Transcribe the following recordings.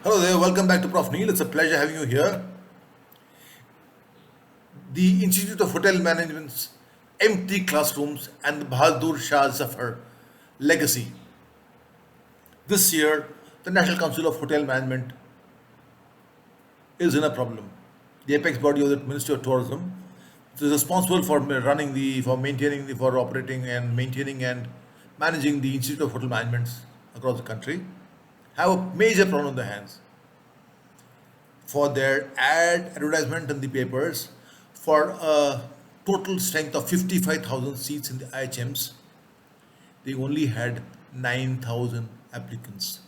Hello there, welcome back to Prof. Neil. It's a pleasure having you here. The Institute of Hotel Management's empty classrooms and the Bahadurshah Zafar legacy. This year, the National Council of Hotel Management is in a problem. The apex body of the Ministry of Tourism is responsible for for operating and maintaining and managing the Institute of Hotel Management across the country, have a major problem on their hands. For their advertisement in the papers for a total strength of 55,000 seats in the IHMs, they only had 9,000 applicants.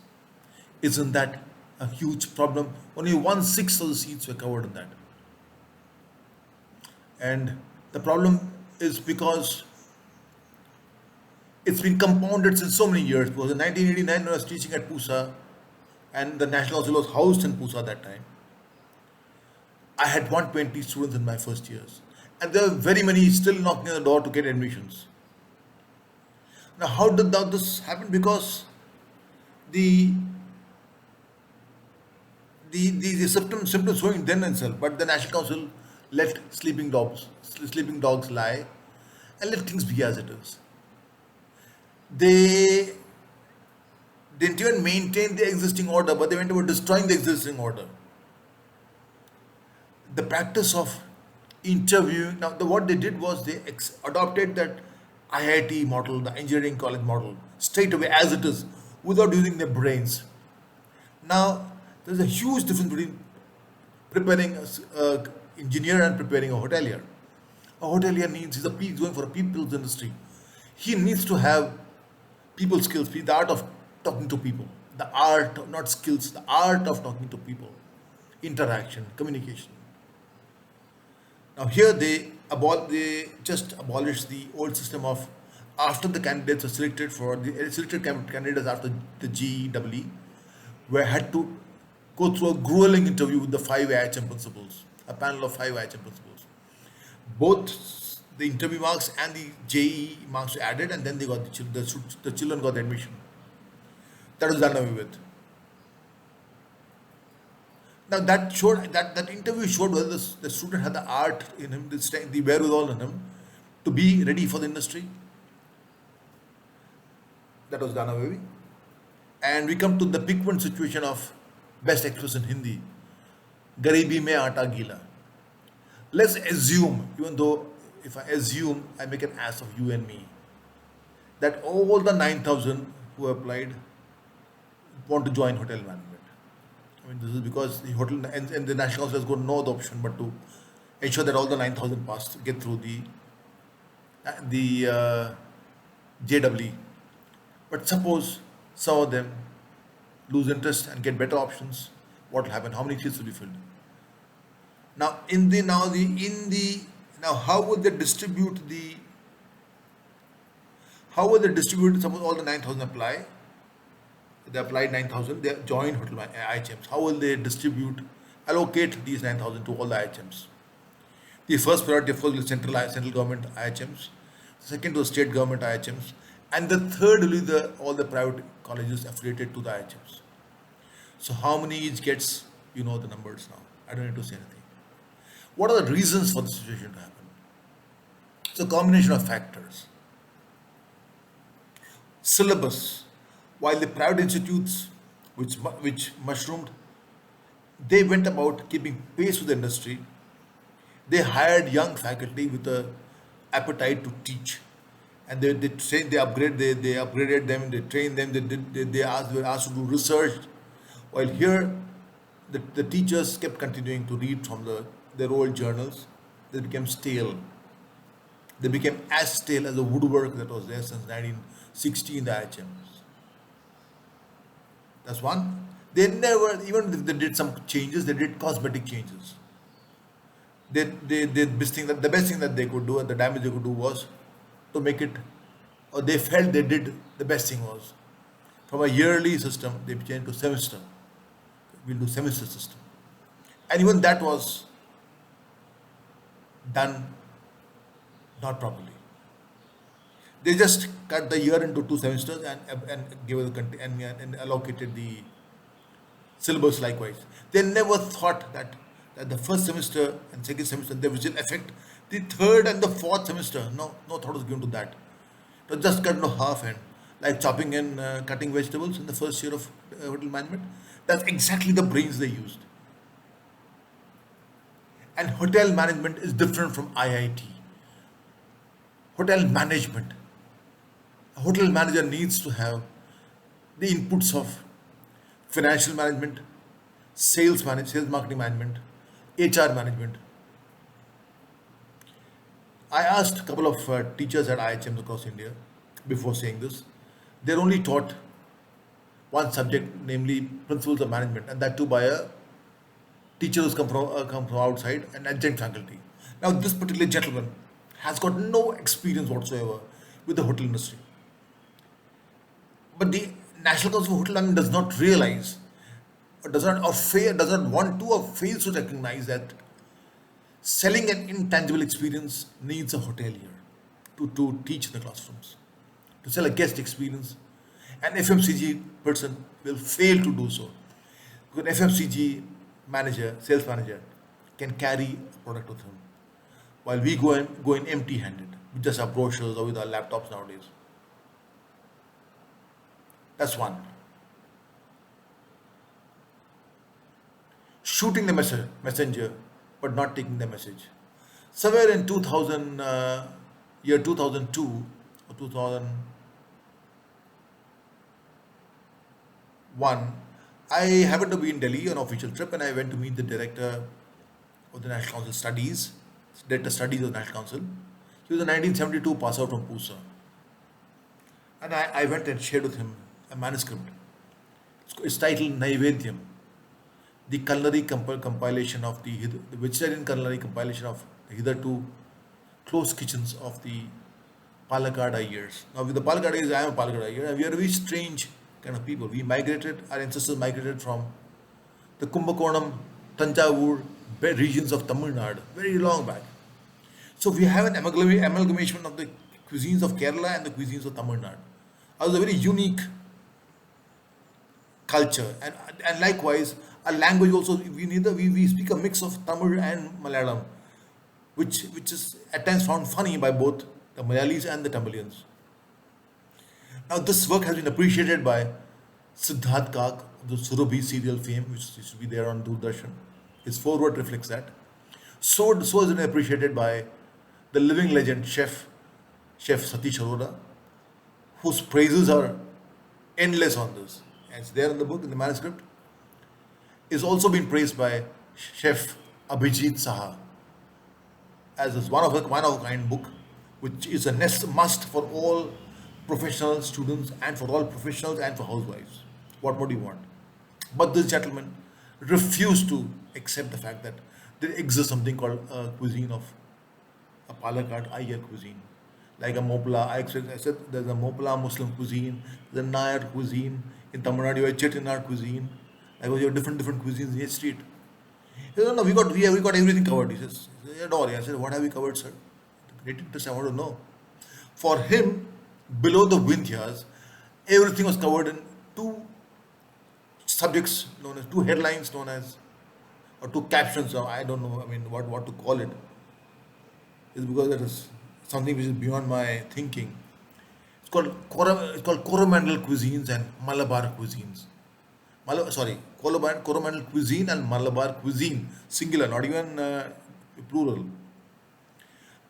Isn't that a huge problem? Only one-sixth of the seats were covered in that. And the problem is because it's been compounded since so many years. Because in 1989, when I was teaching at Pusa, and the National Council was housed in Pusa at that time, I had 120 students in my first years. And there were very many still knocking on the door to get admissions. Now, how did this happen? Because the the symptoms showing then itself, but the National Council let sleeping dogs lie, and let things be as it is. They didn't even maintain the existing order, but they went about destroying the existing order. The practice of interviewing, now what they did was they adopted that IIT model, the engineering college model, straight away as it is, without using their brains. Now, there's a huge difference between preparing a engineer and preparing a hotelier. A hotelier he's going for a people's industry. He needs to have people skills, the art of talking to people, the art, not skills, the art of talking to people, interaction, communication. Now here they just abolished the old system of after the candidates are selected for the selected candidates after the GEE, where had to go through a grueling interview with the five IHM principals, a panel of five IHM principals. Both the interview marks and the JEE marks were added, and then they got the children got the admission. That was done away with. Now that interview showed whether the student had the art in him, the strength, the wherewithal in him to be ready for the industry. That was done away with. And we come to the piquant situation of best expressed in Hindi, Garibi mein aata gila. Let's assume, even though if I assume I make an ass of you and me, that all the 9,000 who applied want to join hotel management. I mean, this is because the hotel and the National Council has got no other option but to ensure that all the 9,000 pass get through the JEE. But suppose some of them lose interest and get better options, what will happen? How many seats will be filled? Now, how would they distribute suppose all the 9,000 apply? They applied 9,000, they joined hotel IHMs. How will they allocate these 9,000 to all the IHMs? The first priority, of course, will be central government IHMs, second to the state government IHMs, and the third will be all the private colleges affiliated to the IHMs. So how many each gets, you know the numbers now. I don't need to say anything. What are the reasons for the situation to happen? It's a combination of factors. Syllabus. While the private institutes, which mushroomed, they went about keeping pace with the industry. They hired young faculty with a appetite to teach, and they trained, they upgraded them, they trained them, they were asked to do research. While here, the teachers kept continuing to read from their old journals. They became stale. They became as stale as the woodwork that was there since 1960 in the IHMs. That's one. They never, even if they did some changes, they did cosmetic changes. The best thing that they could do and the damage they could do was to make it, or they felt they did the best thing was from a yearly system, they changed to semester. We'll do semester system. And even that was done not properly. They just cut the year into two semesters and gave it and allocated the Syllabus likewise. They never thought that the first semester and second semester they will affect the third and the fourth semester. No, no thought was given to that. It was just cut into half and like chopping and cutting vegetables in the first year of hotel management. That's exactly the brains they used. And hotel management is different from IIT. Hotel management. A hotel manager needs to have the inputs of financial management, sales marketing management, HR management. I asked a couple of teachers at IHMs across India before saying this. They're only taught one subject, namely principles of management, and that too by a teacher who's come from outside, an adjunct faculty. Now, this particular gentleman has got no experience whatsoever with the hotel industry. But the National Council of Hotel Management does not realize, or does not want to, or fails to recognize that selling an intangible experience needs a hotelier to teach in the classrooms. To sell a guest experience, an FMCG person will fail to do so. Because an FMCG manager, sales manager, can carry a product with him, while we go in empty-handed with just our brochures or with our laptops nowadays. That's one. Shooting the messenger, but not taking the message. Somewhere in 2000, year 2002 or 2001, I happened to be in Delhi on an official trip, and I went to meet the director of the National Council Studies, Director Studies of the National Council. He was a 1972 pass out from Pusa. And I went and shared with him a manuscript. It's titled Naivedyam, the culinary compilation of the vegetarian culinary compilation of the hitherto closed kitchens of the Palakkad Iyer. Now, with the Palakkad Iyer, I am a Palakkad Iyer, and we are a very strange kind of people. Our ancestors migrated from the Kumbakonam, Tanjavur regions of Tamil Nadu very long back. So we have an amalgamation of the cuisines of Kerala and the cuisines of Tamil Nadu. It was a very unique culture, and likewise, our language also, we speak a mix of Tamil and Malayalam, which is at times found funny by both the Malayalis and the Tamilians. Now, this work has been appreciated by Siddharth Kak, the Surabhi serial fame, which used to be there on Doordarshan. His foreword reflects that. So has been appreciated by the living legend Chef Satish Arora, whose praises are endless on this. And it's there in the book, in the manuscript. Is also been praised by Chef Abhijit Saha as this one of a kind book, which is a must for all professional students and for all professionals and for housewives. What more do you want? But this gentleman refused to accept the fact that there exists something called a cuisine of a Palakkad Iyer cuisine, like a Mopla. I said there's a Mopla Muslim cuisine, there's a Nair cuisine. In Tamil Nadu, you have Chettinad cuisine. Like you have different cuisines in each street. He said, no, we got everything covered. He says, yeah, don't worry. I said, what have we covered, sir? Great interest, I want to know. For him, below the Vindhyas, everything was covered in two subjects known as, two headlines known as, or two captions, or I don't know, what to call it. It's because that is something which is beyond my thinking. It's called Coromandel cuisines and Malabar cuisines. Coromandel cuisine and Malabar cuisine, singular, not even plural.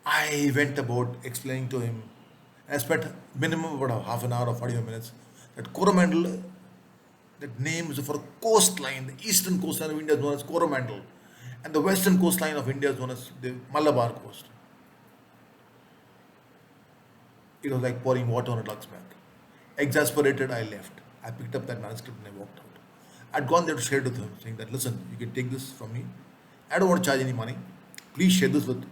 I went about explaining to him, and I spent minimum about half an hour or 45 minutes, that Coromandel, that name is for a coastline. The eastern coastline of India is known as Coromandel, and the western coastline of India is known as the Malabar coast. It was like pouring water on a duck's back. Exasperated, I left. I picked up that manuscript and I walked out. I'd gone there to share it with him, saying that, listen, you can take this from me. I don't want to charge any money. Please share this with.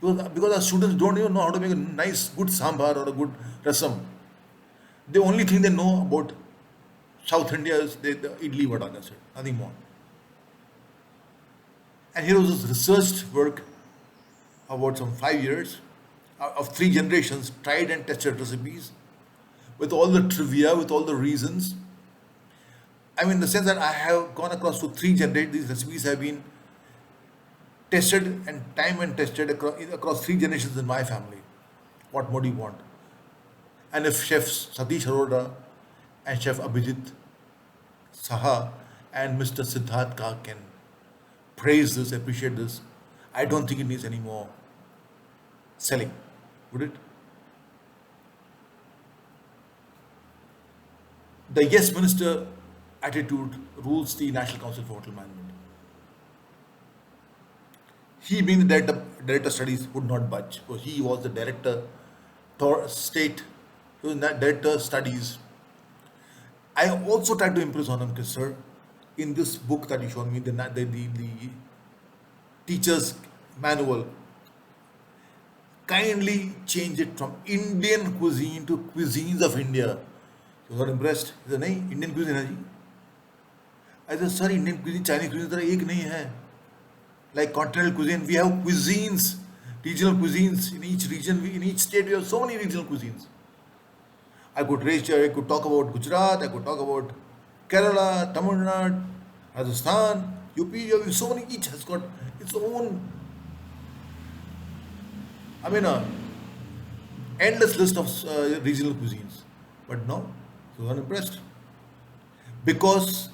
Because our students don't even know how to make a nice, good sambar or a good rasam. The only thing they know about South India is the idli vada, that's it, nothing more. And here was this researched work about some 5 years of 3 generations, tried and tested recipes with all the trivia, with all the reasons. I mean, in the sense that I have gone across to three generations. These recipes have been tested and time and tested across three generations in my family. What more do you want? And if chefs Satish Arora and Chef Abhijit Saha and Mr. Siddharth Ka can praise this, appreciate this, I don't think it needs any more selling, would it? The yes minister attitude rules the National Council for Hotel Management. He, being the director studies, would not budge. So he was the director, state, he was director studies. I also tried to impress on him, कि, sir, in this book that you showed me, the teacher's manual, kindly change it from Indian cuisine to cuisines of India. He was not impressed. He said, नहीं, Indian cuisine है जी. I said, sir, Indian cuisine, Chinese cuisine तरह एक नहीं है. Like continental cuisine, we have cuisines, regional cuisines in each region, in each state we have so many regional cuisines. I could talk about Gujarat, I could talk about Kerala, Tamil Nadu, Rajasthan, UP, you have so many, each has got its own, I mean, endless list of regional cuisines. But no, he was unimpressed. Because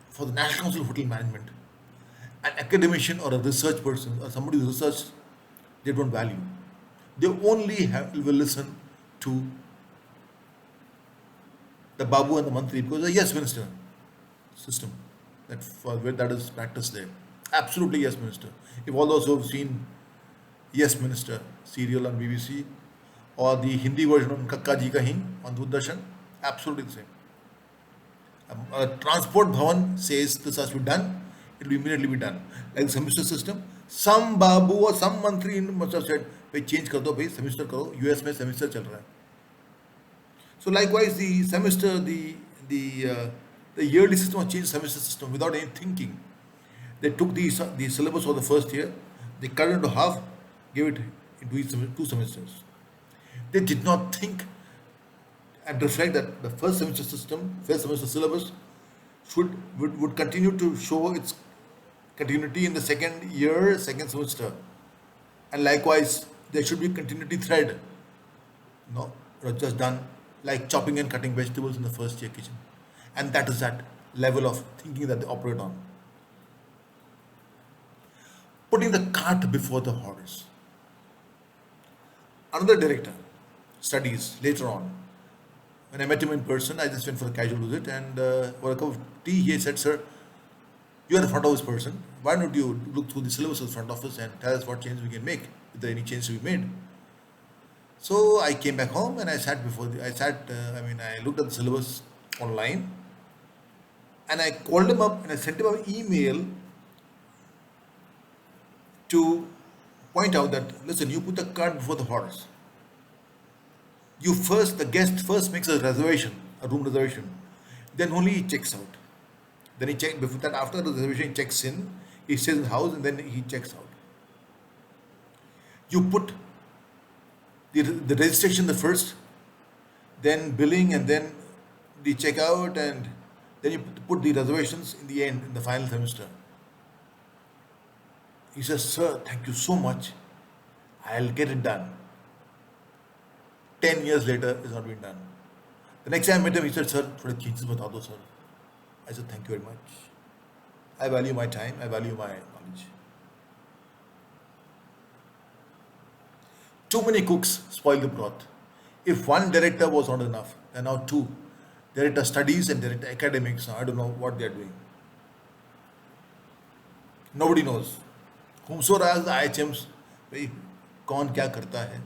for the National Council of Hotel Management, an academician or a research person or somebody who researches, they don't value. They only will listen to the Babu and the Mantri because the yes minister system that is practiced there. Absolutely yes minister. If all those who have seen Yes Minister serial on BBC or the Hindi version of Kakka Ji Kahin on Doordarshan, absolutely the same. A transport bhavan says this has to be done, it will immediately be done. Like the semester system, some babu or some mantri must have said, "Bhai change kar do, bhai semester karo." US में semester चल रहा है. So likewise, the semester, the yearly system was changed semester system without any thinking. They took the syllabus for the first year, they cut it into half, gave it into each two semesters. They did not think and reflect that the first semester system, first semester syllabus would continue to show its continuity in the second year, second semester. And likewise, there should be continuity thread. No, it was just done like chopping and cutting vegetables in the first year kitchen. And that is that level of thinking that they operate on. Putting the cart before the horse. Another director studies later on. When I met him in person, I just went for a casual visit and for a cup of tea, he said, "Sir, you are the front office person. Why don't you look through the syllabus of the front office and tell us what changes we can make? If there are any changes to be made?" So I came back home and I looked at the syllabus online and I called him up and I sent him an email to point out that, listen, you put the cart before the horse. The guest first makes a reservation, a room reservation. Then only he checks out. Then he checks, before that, after the reservation, he checks in, he stays in the house and then he checks out. You put the registration the first, then billing and then the checkout and then you put the reservations in the end, in the final semester. He says, "Sir, thank you so much. I'll get it done." 10 years later, it's not been done. The next time I met him, he said, "Sir, थोड़े changes बता दो, sir." I said, "Thank you very much. I value my time. I value my knowledge." Too many cooks spoil the broth. If one director was not enough, then now two. Director studies and director academics. Now I don't know what they are doing. Nobody knows. Whomsoever asks the IHMs, भाई कौन क्या करता है?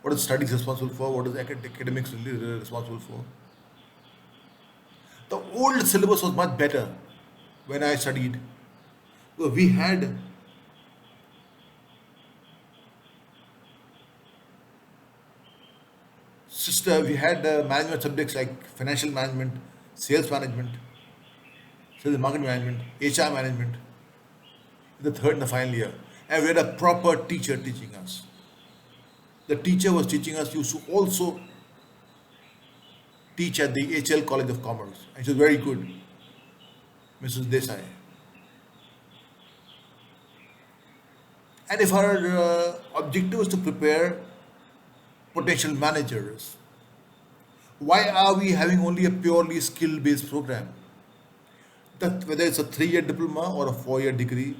What is studies responsible for? What is academics really responsible for? The old syllabus was much better when I studied. We had management subjects like financial management, sales management, sales and marketing management, HR management in the third and the final year. And we had a proper teacher teaching us. The teacher was teaching us, used to also teach at the HL College of Commerce. And she was very good. Mrs. Desai. And if our objective is to prepare potential managers, why are we having only a purely skill based program? That whether it's a 3-year diploma or a 4-year degree,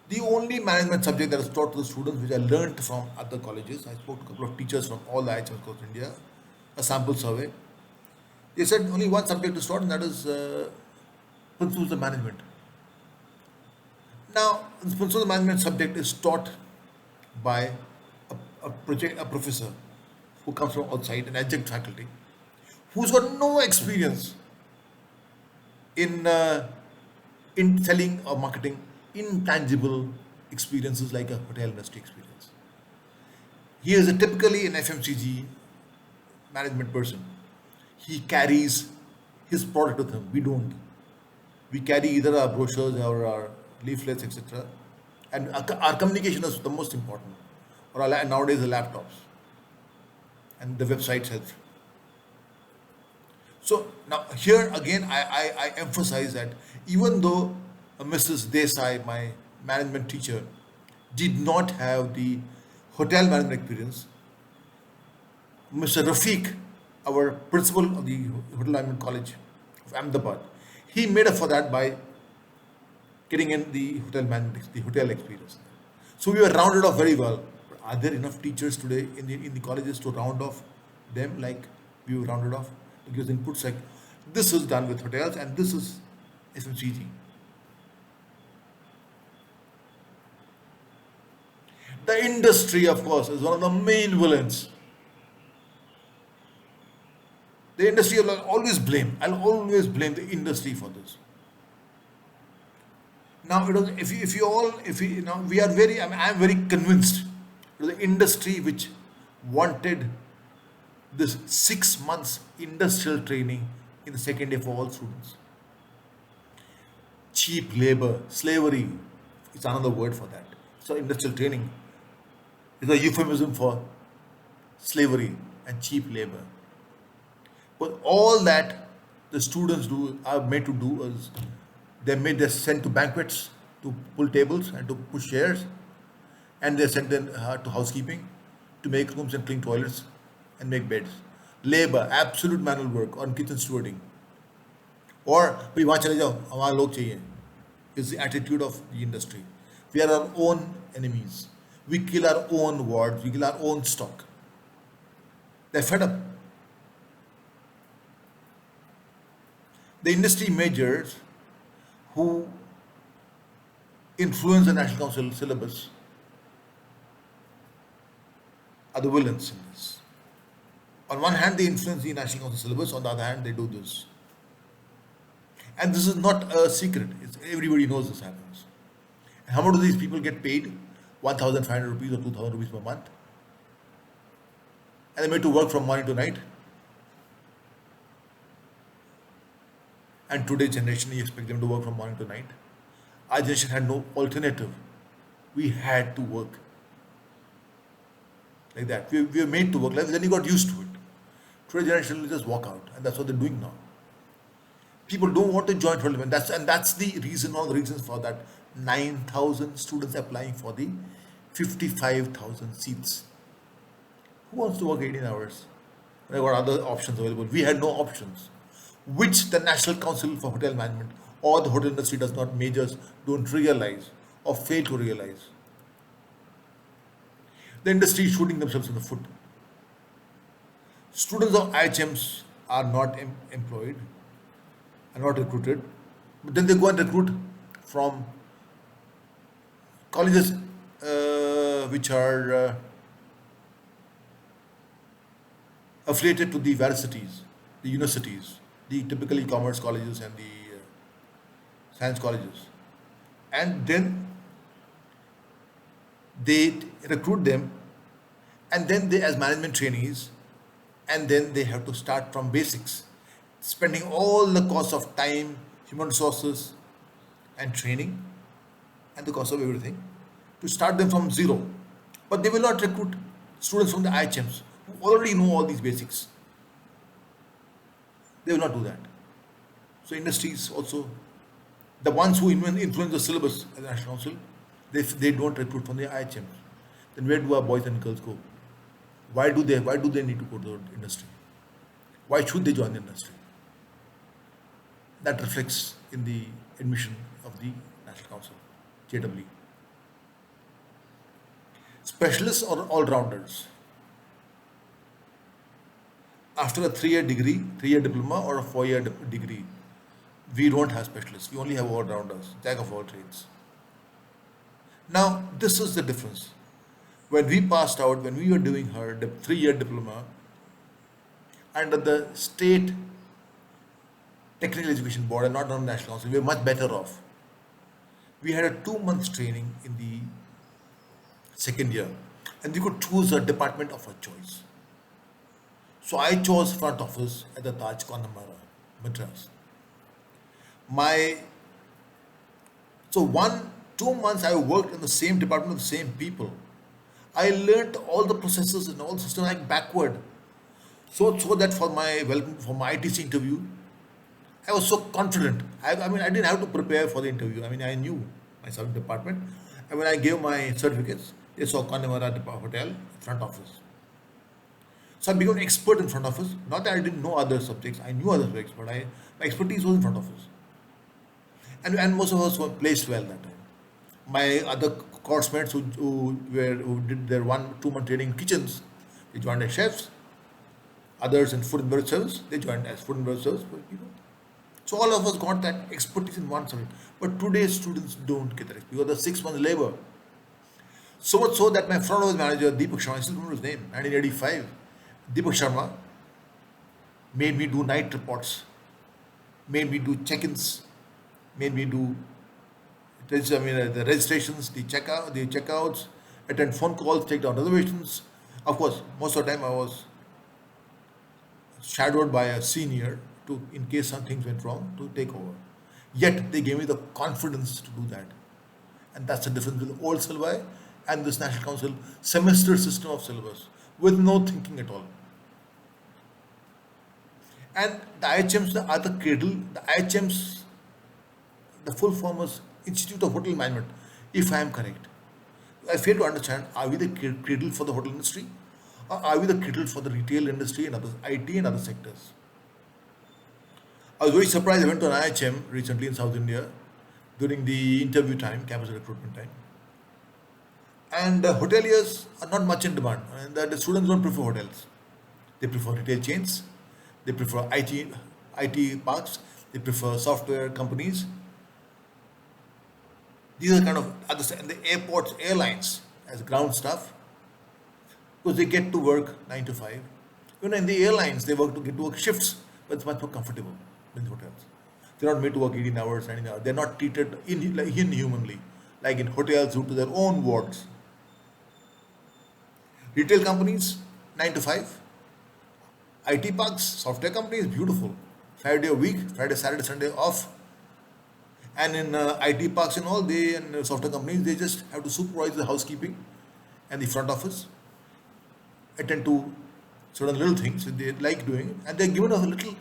the only management subject that is taught to the students, which I learned from other colleges, I spoke to a couple of teachers from all the IHMs across India, a sample survey. They said only one subject is taught, and that is principles of management. Now, the principles of management subject is taught by a professor who comes from outside, an adjunct faculty, who's got no experience in selling or marketing intangible experiences like a hotel industry experience. He is typically an FMCG management person. He carries his product with him. We don't. We carry either our brochures or our leaflets, etc. And our communication is the most important. Or nowadays the laptops and the websites help. So now here again, I emphasize that even though Mrs. Desai, my management teacher, did not have the hotel management experience, Mr. Rafiq, our principal of the Hotel Management College of Ahmedabad, he made up for that by getting in the hotel management, the hotel experience. So we were rounded off very well. Are there enough teachers today in the colleges to round off them like we were rounded off? Because inputs like this is done with hotels and this is FMCG. The industry, of course, is one of the main villains. The industry will always blame. I'll always blame the industry for this. Now, now we are very, I'm very convinced it was the industry which wanted this 6 months industrial training in the second year for all students. Cheap labor, slavery, it's another word for that. So industrial training is a euphemism for slavery and cheap labor. But all that the students are made to do is they're sent to banquets to pull tables and to push chairs, and they're sent in to housekeeping to make rooms and clean toilets and make beds. Labor, absolute manual work on kitchen stewarding. Or we वहाँ चले जाओ हमारा लोग चाहिए is the attitude of the industry. We are our own enemies. We kill our own wards. We kill our own stock. They're fed up. The industry majors who influence the National Council syllabus are the villains in this. On one hand, they influence the National Council syllabus. On the other hand, they do this. And this is not a secret. Everybody knows this happens. And how much do these people get paid? 1,500 rupees or 2,000 rupees per month. And they're made to work from morning to night. And today's generation, you expect them to work from morning to night. Our generation had no alternative. We had to work like that. We were made to work like that. Then you got used to it. Today's generation will just walk out, and that's what they're doing now. People don't want to join tournament. That's the reason, one of the reasons for that 9,000 students applying for the 55,000 seats. Who wants to work 18 hours? There were other options available. We had no options, which the National Council for Hotel Management or the hotel industry does not majors don't realize or fail to realize. The industry is shooting themselves in the foot. Students of IHMs are not employed, are not recruited, but then they go and recruit from colleges which are affiliated to the varicities, the universities, the typically commerce colleges and the science colleges. And then they recruit them, and then they as management trainees, and then they have to start from basics, spending all the cost of time, human resources, and training, and the cost of everything, to start them from zero. But they will not recruit students from the IHMs who already know all these basics. They will not do that. So industries also The ones who influence the syllabus at the National Council, they don't recruit from the IHM. Then where do our boys and girls go? Why do they need to go to the industry? Why should they join the industry? That reflects in the admission of the National Council, JW. Specialists or all-rounders. After a 3-year degree, 3-year diploma or a 4-year degree, we don't have specialists. We only have all-rounders, jack of all trades. Now, this is the difference. When we passed out, when we were doing her 3-year diploma under the state technical education board and not on national council, we were much better off. We had a 2 months training in the second year, and we could choose a department of our choice. So I chose front office at the Taj Connemara, Madras. My so 2 months I worked in the same department with the same people. I learnt all the processes and all the systems like backward. So that for my ITC interview, I was so confident. I mean, I didn't have to prepare for the interview. I mean, I knew my subject department. And when I gave my certificates, they saw Connemara Hotel, front office. So I became an expert in front office. Not that I didn't know other subjects, I knew other subjects, but my expertise was in front office. And most of us were placed well that time. My other course mates who did their 1-2 month training in kitchens, they joined as chefs. Others in food and beverage service, they joined as food and beverage service people. So all of us got that expertise in one subject. But today's students don't get that because the 6 months labor. So much so that my front office manager, Deepak Sharma, I still remember his name, 1985, Deepak Sharma, made me do night reports, made me do check-ins, made me do the registrations, the checkouts, attend phone calls, take down reservations. Of course, most of the time I was shadowed by a senior to, in case some things went wrong, to take over. Yet they gave me the confidence to do that. And that's the difference with old syllabi and this National Council semester system of syllabus with no thinking at all. And the IHMs are the cradle. The IHMs, the full form is Institute of Hotel Management, if I am correct. I fail to understand, are we the cradle for the hotel industry? Or are we the cradle for the retail industry and others, IT and other sectors? I was very surprised. I went to an IHM recently in South India during the interview time, campus recruitment time. And hoteliers are not much in demand. And the students don't prefer hotels. They prefer retail chains. They prefer IT parks. They prefer software companies. These are kind of other, and the airports, airlines as ground staff, because they get to work 9 to 5. In the airlines, they get to work shifts, but it's much more comfortable than the hotels. They're not made to work 18 hours, 19 hours. They're not treated inhumanly, like in hotels due to their own wards. Retail companies, 9 to 5. IT parks, software companies, beautiful. 5 day a week, Friday, Saturday, Sunday off. And in IT parks and all, and software companies, they just have to supervise the housekeeping and the front office, attend to certain little things that they like doing, and they're given a little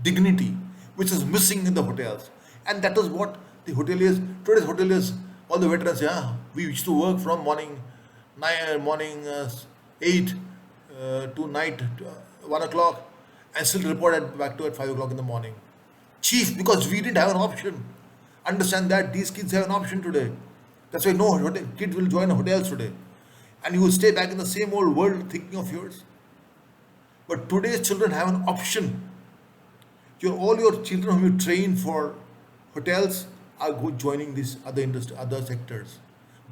dignity, which is missing in the hotels. And that is what today's hoteliers, all the veterans say, we used to work from morning 8 to night 1 o'clock and still report back to at 5 o'clock in the morning. Chief, because we didn't have an option. Understand that these kids have an option today. That's why no kids will join hotels today. And you will stay back in the same old world thinking of yours. But today's children have an option. All your children whom you train for hotels are joining these other industry, other sectors.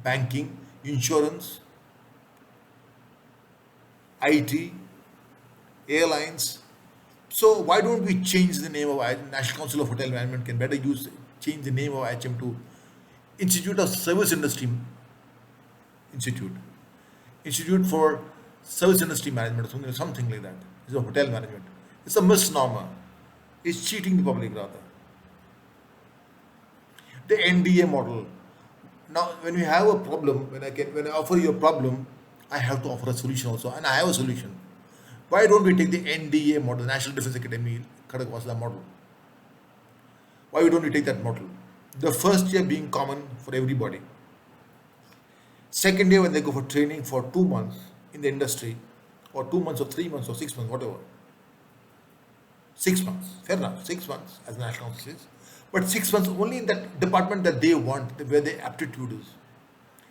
Banking, insurance, IT, airlines. So why don't we change the name of National Council of Hotel Management? Can better change the name of IHM to Institute of Service Industry Institute for Service Industry Management, or something like that. It's a hotel management. It's a misnomer. It's cheating the public rather. The NDA model. Now, when we have a problem, when I offer you a problem, I have to offer a solution also, and I have a solution. Why don't we take the NDA model, National Defense Academy, Khadak was the model? Why don't we take that model? The first year being common for everybody. Second year, when they go for training for 2 months in the industry, or 2 months, or 3 months, or 6 months, whatever. 6 months, fair enough, 6 months as national council is, but 6 months only in that department that they want, where their aptitude is.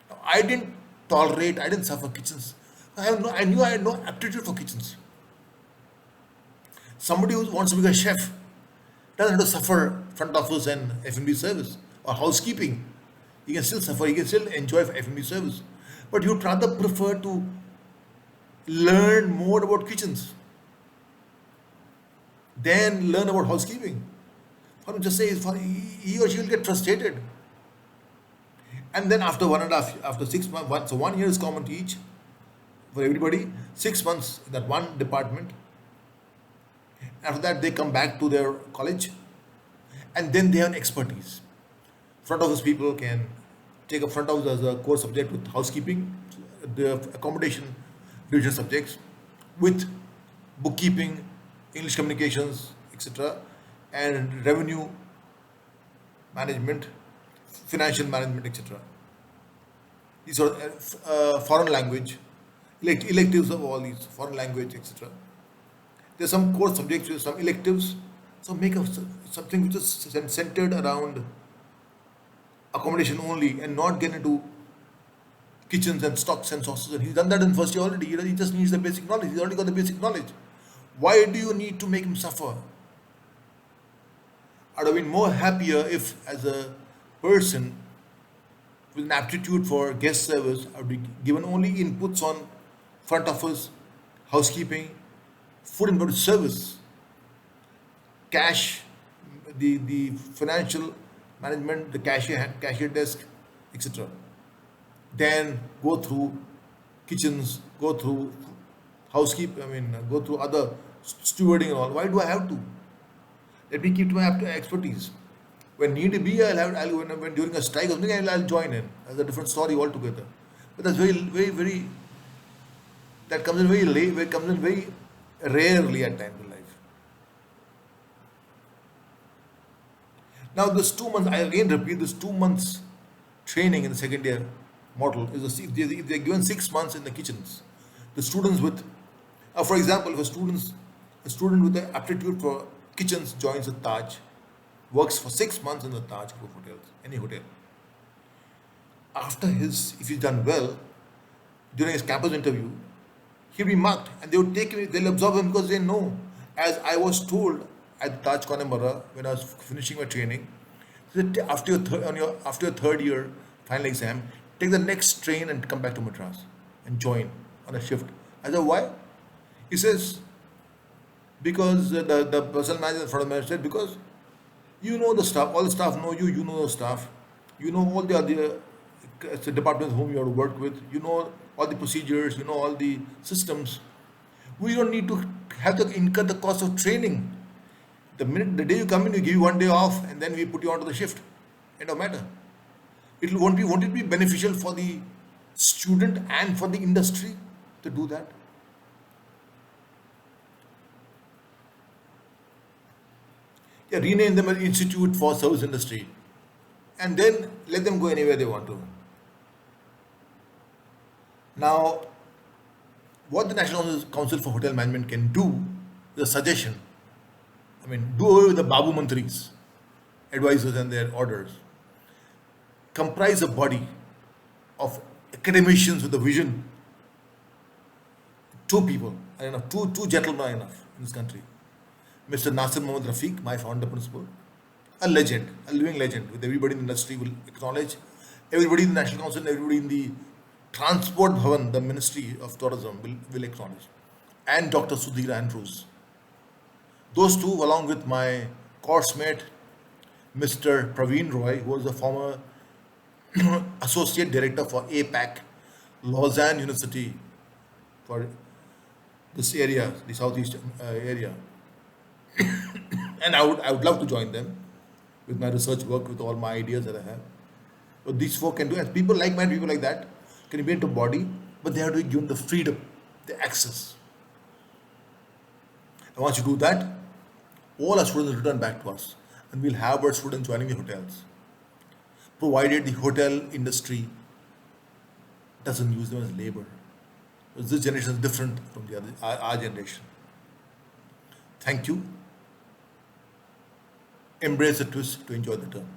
Now, I didn't suffer kitchens. I knew I had no aptitude for kitchens. Somebody who wants to become a chef doesn't have to suffer front office and F&B service or housekeeping. He can still suffer, he can still enjoy F&B service. But you'd rather prefer to learn more about kitchens than learn about housekeeping. For him, just say he or she will get frustrated. And then after 1.5, after 6 months, so 1 year is common to each for everybody, 6 months in that one department. After that, they come back to their college, and then they have an expertise. Front office people can take up front office as a core subject with housekeeping, the accommodation division subjects, with bookkeeping, English communications, etc., and revenue management, financial management, etc. These are foreign language, electives of all these foreign language, etc. There's some core subjects with some electives. So make up something which is centered around accommodation only, and not get into kitchens and stocks and sauces. And he's done that in first year already. He just needs the basic knowledge. He's already got the basic knowledge. Why do you need to make him suffer? I'd have been more happier if, as a person with an aptitude for guest service, I would be given only inputs on front office, housekeeping, food and beverage service, cash, the financial management, the cashier desk, etc. Then go through kitchens, go through housekeeping, go through other stewarding and all. Why do I have to? Let me keep to my expertise. When need be, when during a strike or something, I'll join in. That's a different story altogether. But that's very, that comes in very late, it comes in very rarely at times in life. Now, this 2 months, I again repeat, this 2 months training in the second year model is if they're given 6 months in the kitchens, the students with, for example, if a student with the aptitude for kitchens joins a Taj, works for 6 months in the Taj group hotels, any hotel. If he's done well, during his campus interview, he'll be marked, and they'll absorb him, because they know, as I was told at Taj Connemara when I was finishing my training, that after your third year final exam, take the next train and come back to Madras and join on a shift. I said, why? He says, because the personal manager, the front manager said, because you know the staff, all the staff know you, you know the staff, you know all the other departments whom you have to work with, you know all the procedures, you know all the systems. We don't need to have to incur the cost of training. The day you come in, we give you 1 day off, and then we put you onto the shift. End of matter. Won't it be beneficial for the student and for the industry to do that? Yeah, rename them as Institute for Service Industry, and then let them go anywhere they want to. Now, what the National Council for Hotel Management can do is a suggestion. Do away with the Babu Mantris, advisors and their orders. Comprise a body of academicians with a vision. Two people are enough, two gentlemen are enough in this country. Mr. Nasir Mohammad Rafiq, my founder principal, a legend, a living legend, with everybody in the industry will acknowledge, everybody in the National Council, everybody in the Transport Bhavan, the Ministry of Tourism, will acknowledge, and Dr. Sudhir Andrews. Those two, along with my course mate, Mr. Praveen Roy, who was a former associate director for APAC, Lausanne University, for this area, the southeast area. And I would love to join them with my research work, with all my ideas that I have. So these folk can do, and people like that can be into body, but they have to be given the freedom, the access. And once you do that, all our students return back to us. and we'll have our students joining the hotels, provided the hotel industry doesn't use them as labor. Because this generation is different from the other our generation. Thank you. Embrace the twist to enjoy the turn.